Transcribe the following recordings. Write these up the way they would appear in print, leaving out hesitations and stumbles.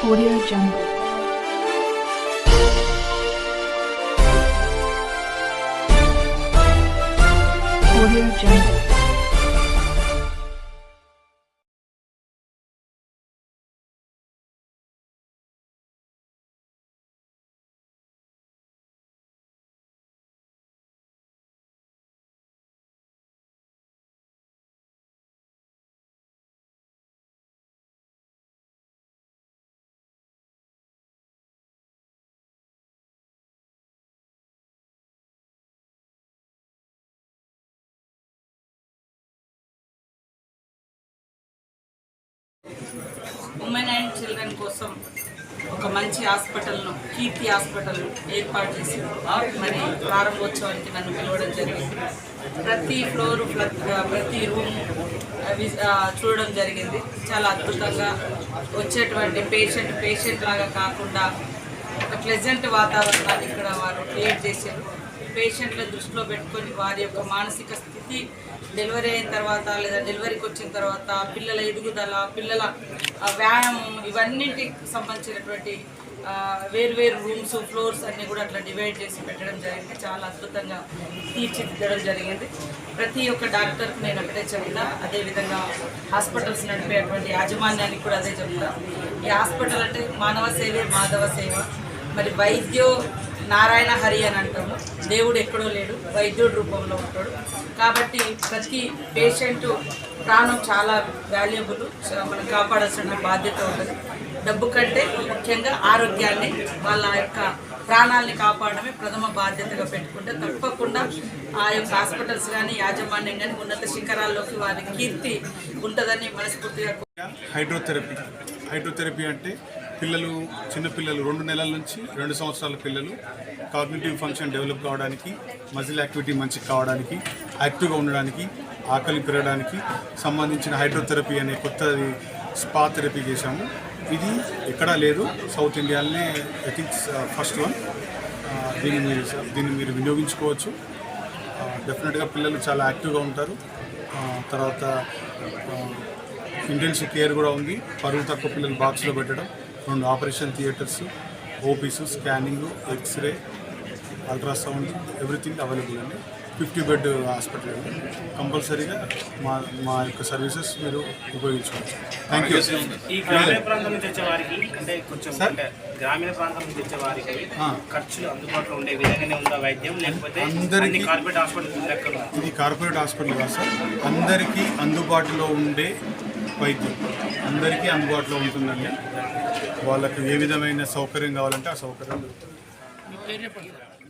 Audio Jungle. Audio Jungle. Women and children కోసం ఒక మంచి హాస్పిటల్ను కీర్తి హాస్పిటల్ ఏర్పాటు చేసి మరి ప్రారంభోత్సవానికి నన్ను పిలవడం జరిగింది. ప్రతి ఫ్లోరు ప్రతి రూమ్ చూడడం జరిగింది. చాలా అద్భుతంగా వచ్చేటువంటి పేషెంట్ లాగా కాకుండా ఒక ప్లెజెంట్ వాతావరణాన్ని ఇక్కడ వారు క్రియేట్ చేశారు. పేషెంట్ల దృష్టిలో పెట్టుకొని వారి యొక్క మానసిక స్థితి, డెలివరీ అయిన తర్వాత లేదా డెలివరీకి వచ్చిన తర్వాత పిల్లల ఎదుగుదల, పిల్లల వ్యాయామం, ఇవన్నింటికి సంబంధించినటువంటి వేరు రూమ్స్, ఫ్లోర్స్ అన్నీ కూడా అట్లా డివైడ్ చేసి పెట్టడం జరిగింది. చాలా అద్భుతంగా తీర్చిదిద్దడం జరిగింది. ప్రతి ఒక్క డాక్టర్కి నేను ఒకటే చెప్తా, అదేవిధంగా హాస్పిటల్స్ నడిపేటువంటి యాజమాన్యానికి కూడా అదే చెప్తా. ఈ హాస్పిటల్ అంటే మానవ సేవే మాధవ సేవ. మరి వైద్యో నారాయణ హరి అని అంటాము. దేవుడు ఎక్కడో లేడు, వైద్యుడి రూపంలో ఉంటాడు. కాబట్టి ప్రతి పేషెంట్ ప్రాణం చాలా వాల్యుబుల్, మనం కాపాడాల్సిన బాధ్యత ఉంటుంది. డబ్బు కంటే ముఖ్యంగా ఆరోగ్యాన్ని, వాళ్ళ యొక్క ప్రాణాలని కాపాడమే ప్రథమ బాధ్యతగా పెట్టుకుంటే తప్పకుండా ఆ యొక్క హాస్పిటల్స్ కానీ యాజమాన్యం కానీ ఉన్నత శిఖరాల్లోకి వారి కీర్తి ఉంటుందని మనస్ఫూర్తిగా. హైడ్రోథెరపీ అంటే చిన్నపిల్లలు 2 నెలల నుంచి 2 సంవత్సరాల పిల్లలు కాగ్నిటివ్ ఫంక్షన్ డెవలప్ కావడానికి, మజిల్ యాక్టివిటీ మంచిగా కావడానికి, యాక్టివ్గా ఉండడానికి, ఆకలి పెరగడానికి సంబంధించిన హైడ్రోథెరపీ అనే కొత్తది స్పా థెరపీ చేశాము. ఇది ఎక్కడా లేదు, సౌత్ ఇండియాలోనే ఐ థింక్ ఫస్ట్ వన్. దీన్ని మీరు వినియోగించుకోవచ్చు. డెఫినెట్గా పిల్లలు చాలా యాక్టివ్గా ఉంటారు. తర్వాత ఇంటెన్సివ్ కేర్ కూడా ఉంది. బరువు తక్కువ పిల్లలు బాక్స్లో పెట్టడం, 2 operation theatres, OPs, scanning, x ray, ultrasound, everything available అండి. 50 బెడ్ హాస్పిటల్ అండి. కంపల్సరీగా మా యొక్క సర్వీసెస్ మీరు ఉపయోగించుకోవచ్చు. Thank you. ఈ గ్రామీణ ప్రాంతం నుంచి వచ్చే వారికి అంటే కొంచెం గ్రామీణ ప్రాంతం నుంచి వచ్చే వారికి ఖర్చులు అందుబాటులో ఉండే విధంగానే ఉందా వైద్యం, లేకపోతే అందరికీ కార్పొరేట్ హాస్పిటల్? ఇది కార్పొరేట్ హాస్పిటల్ కాదు సార్, అందరికీ అందుబాటులో ఉండే వైద్యం అందరికీ అందుబాటులో ఉంటుందండి. వాళ్ళకు ఏ విధమైన సౌకర్యం కావాలంటే ఆ సౌకర్యం.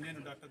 నేను డాక్టర్